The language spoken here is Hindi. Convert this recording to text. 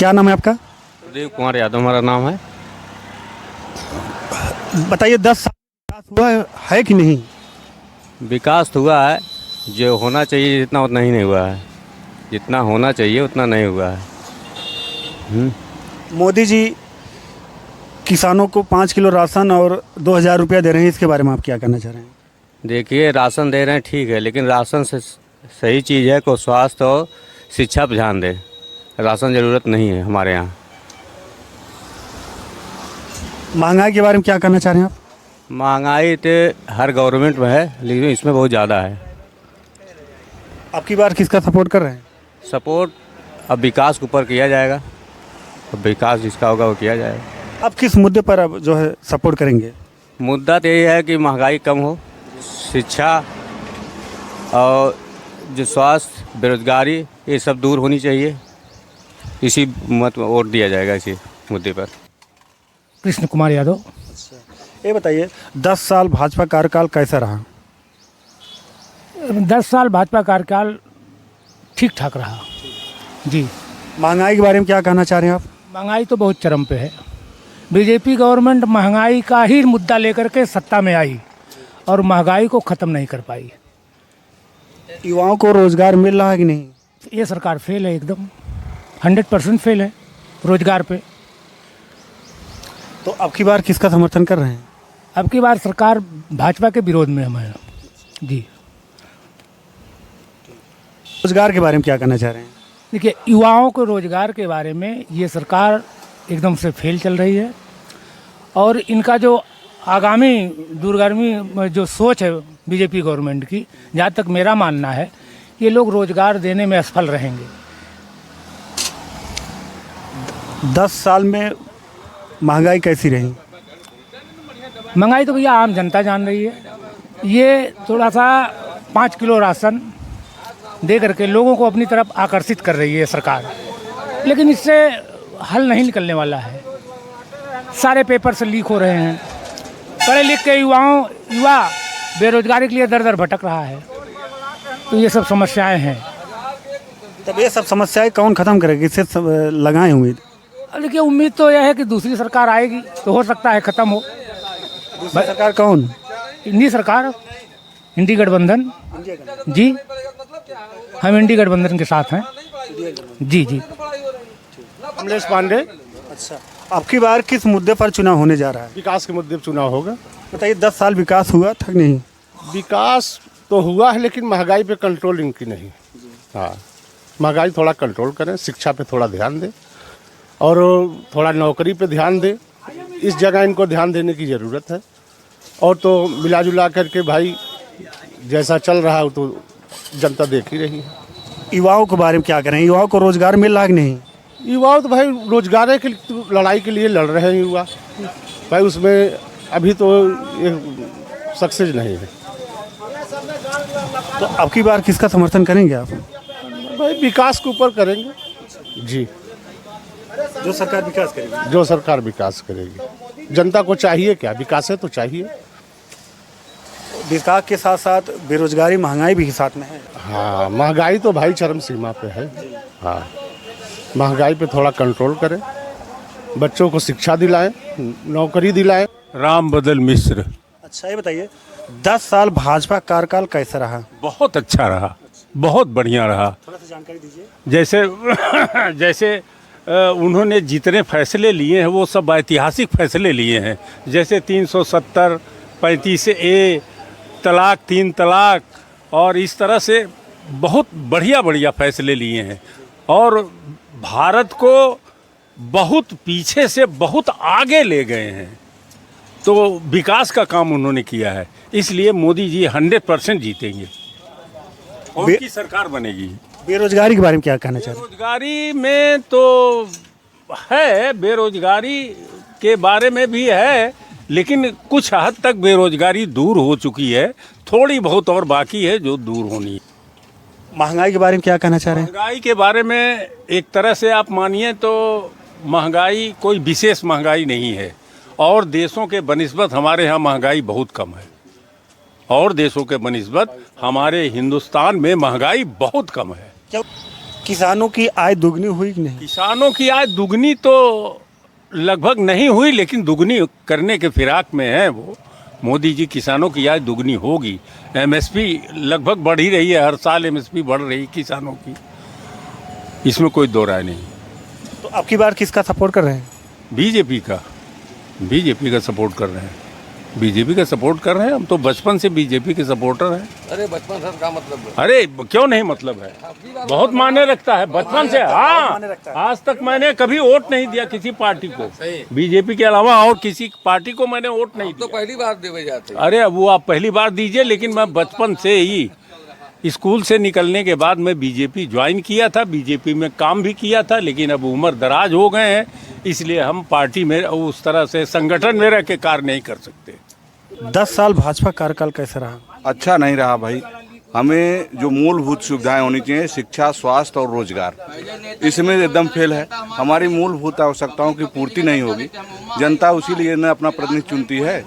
क्या नाम है आपका? देव कुमार यादव हमारा नाम है। बताइए 10 साल विकास हुआ है कि नहीं? विकास तो हुआ है, जो होना चाहिए जितना उतना ही नहीं हुआ है। जितना होना चाहिए उतना नहीं हुआ है। मोदी जी किसानों को 5 किलो राशन और 2,000 रुपया दे रहे हैं, इसके बारे में आप क्या कहना चाह रहे हैं? देखिए, राशन दे रहे हैं ठीक है, लेकिन राशन से सही चीज़ है को स्वास्थ्य और शिक्षा पर ध्यान दे। राशन ज़रूरत नहीं है हमारे यहाँ। महंगाई के बारे में क्या कहना चाह रहे हैं आप? महंगाई तो हर गवर्नमेंट में है, लेकिन इसमें बहुत ज़्यादा है। आपकी बार किसका सपोर्ट कर रहे हैं? सपोर्ट अब विकास के ऊपर किया जाएगा। अब विकास जिसका होगा वो किया जाएगा। आप किस मुद्दे पर अब जो है सपोर्ट करेंगे? मुद्दा तो यही है कि महंगाई कम हो, शिक्षा और जो स्वास्थ्य, बेरोजगारी, ये सब दूर होनी चाहिए। इसी मत वोट दिया जाएगा इसी मुद्दे पर। कृष्ण कुमार यादव। ये बताइए 10 साल भाजपा कार्यकाल कैसा रहा? 10 साल भाजपा कार्यकाल ठीक ठाक रहा जी। महंगाई के बारे में क्या कहना चाह रहे हैं आप? महंगाई तो बहुत चरम पे है। बीजेपी गवर्नमेंट महंगाई का ही मुद्दा लेकर के सत्ता में आई और महंगाई को ख़त्म नहीं कर पाई। युवाओं को रोजगार मिल रहा है कि नहीं? ये सरकार फेल है, एकदम 100% फेल है रोजगार पे। तो अब की बार किसका समर्थन कर रहे हैं? अब की बार सरकार भाजपा के विरोध में हम हैं जी। रोजगार के बारे में क्या कहना चाह रहे हैं? देखिए, युवाओं को रोजगार के बारे में ये सरकार एकदम से फेल चल रही है और इनका जो आगामी दूरगामी जो सोच है बीजेपी गवर्नमेंट की, जहाँ तक मेरा मानना है, ये लोग रोजगार देने में असफल रहेंगे। 10 साल में महंगाई कैसी रही? महंगाई तो भैया आम जनता जान रही है। ये थोड़ा सा 5 किलो राशन दे करके लोगों को अपनी तरफ आकर्षित कर रही है सरकार, लेकिन इससे हल नहीं निकलने वाला है। सारे पेपर से लीक हो रहे हैं। पढ़े लिख के युवा बेरोजगारी के लिए दर दर भटक रहा है। तो ये सब समस्याएं हैं। तब ये सब समस्याएं कौन खत्म करेगी? इससे लगाएं उम्मीद। देखिए, उम्मीद तो यह है कि दूसरी सरकार आएगी तो हो सकता है ख़त्म हो। दूसरी सरकार कौन? इंडी सरकार, इंडी गठबंधन जी। हम इंडी गठबंधन के साथ हैं जी जी। कमलेश पांडे। अच्छा, आपकी बार किस मुद्दे पर चुनाव होने जा रहा है? विकास के मुद्दे पर चुनाव होगा। बताइए 10 साल विकास हुआ था कि नहीं? विकास तो हुआ है, लेकिन महंगाई पे कंट्रोल इनकी नहीं। हाँ, महंगाई थोड़ा कंट्रोल करें, शिक्षा पे थोड़ा ध्यान दें और थोड़ा नौकरी पे ध्यान दें। इस जगह इनको ध्यान देने की ज़रूरत है। और तो मिला जुला करके भाई जैसा चल रहा है तो जनता देख ही रही है। युवाओं के बारे में क्या करें? युवाओं को रोजगार मिल रहा है कि नहीं? युवा तो भाई रोजगार की लड़ाई के लिए लड़ रहे हैं युवा भाई, उसमें अभी तो ये सक्सेस नहीं है। तो अब की बार किसका समर्थन करेंगे आप? भाई विकास के ऊपर करेंगे जी। जो सरकार विकास करेगी। जो सरकार विकास करेगी। जनता को चाहिए क्या? विकास है तो चाहिए। विकास के साथ साथ बेरोजगारी, महंगाई भी साथ में है। हाँ, महंगाई तो भाई चरम सीमा पे है। हाँ, महंगाई पे थोड़ा कंट्रोल करें, बच्चों को शिक्षा दिलाएं, नौकरी दिलाएं। राम बदल मिश्र। अच्छा, ये बताइए 10 साल भाजपा कार्यकाल कैसा रहा? बहुत अच्छा रहा, बहुत बढ़िया रहा। थोड़ा सा जानकारी दीजिए। जैसे उन्होंने जितने फैसले लिए हैं वो सब ऐतिहासिक फैसले लिए हैं। जैसे 370, 35A, तलाक, 3 तलाक और इस तरह से बहुत बढ़िया फैसले लिए हैं और भारत को बहुत पीछे से बहुत आगे ले गए हैं। तो विकास का काम उन्होंने किया है, इसलिए मोदी जी 100% जीतेंगे और उनकी सरकार बनेगी। बेरोजगारी के बारे में क्या कहना चाह रहे हैं? बेरोजगारी में तो है, बेरोजगारी के बारे में भी है, लेकिन कुछ हद तक बेरोजगारी दूर हो चुकी है। थोड़ी बहुत और बाकी है जो दूर होनी है। महंगाई के बारे में क्या कहना चाह रहे हैं? महंगाई के बारे में एक तरह से आप मानिए तो महंगाई कोई विशेष महंगाई नहीं है और देशों के बनिस्बत हमारे यहाँ महंगाई बहुत कम है। और देशों के बनिस्बत हमारे हिंदुस्तान में महंगाई बहुत कम है। किसानों की आय दुगनी हुई कि नहीं? किसानों की आय दुगनी तो लगभग नहीं हुई, लेकिन दुगनी करने के फिराक में है वो मोदी जी। किसानों की आय दुगनी होगी। एमएसपी लगभग बढ़ ही रही है, हर साल एमएसपी बढ़ रही है किसानों की, इसमें कोई दो राय नहीं। तो अब की बार किसका सपोर्ट कर रहे हैं? बीजेपी का सपोर्ट कर रहे हैं। बीजेपी का सपोर्ट कर रहे हैं। हम तो बचपन से बीजेपी के सपोर्टर हैं। अरे बचपन से का मतलब है? अरे क्यों नहीं मतलब है, बहुत मायने रखता है बचपन से। हाँ, आज तक मैंने कभी वोट नहीं दिया किसी पार्टी को, बीजेपी के अलावा और किसी पार्टी को मैंने वोट नहीं तो दिया। पहली बार देवे जाते। अरे वो आप पहली बार दीजिए, लेकिन मैं बचपन से ही स्कूल से निकलने के बाद मैं बीजेपी ज्वाइन किया था, बीजेपी में काम भी किया था, लेकिन अब उम्र दराज हो गए हैं, इसलिए हम पार्टी में उस तरह से संगठन में रह के कार्य नहीं कर सकते। 10 साल भाजपा कार्यकाल कैसा रहा? अच्छा नहीं रहा भाई। हमें जो मूलभूत सुविधाएं होनी चाहिए, शिक्षा, स्वास्थ्य और रोजगार, इसमें एकदम फेल है। हमारी मूलभूत आवश्यकताओं की पूर्ति नहीं होगी। जनता उसी लिए अपना प्रतिनिधि चुनती है।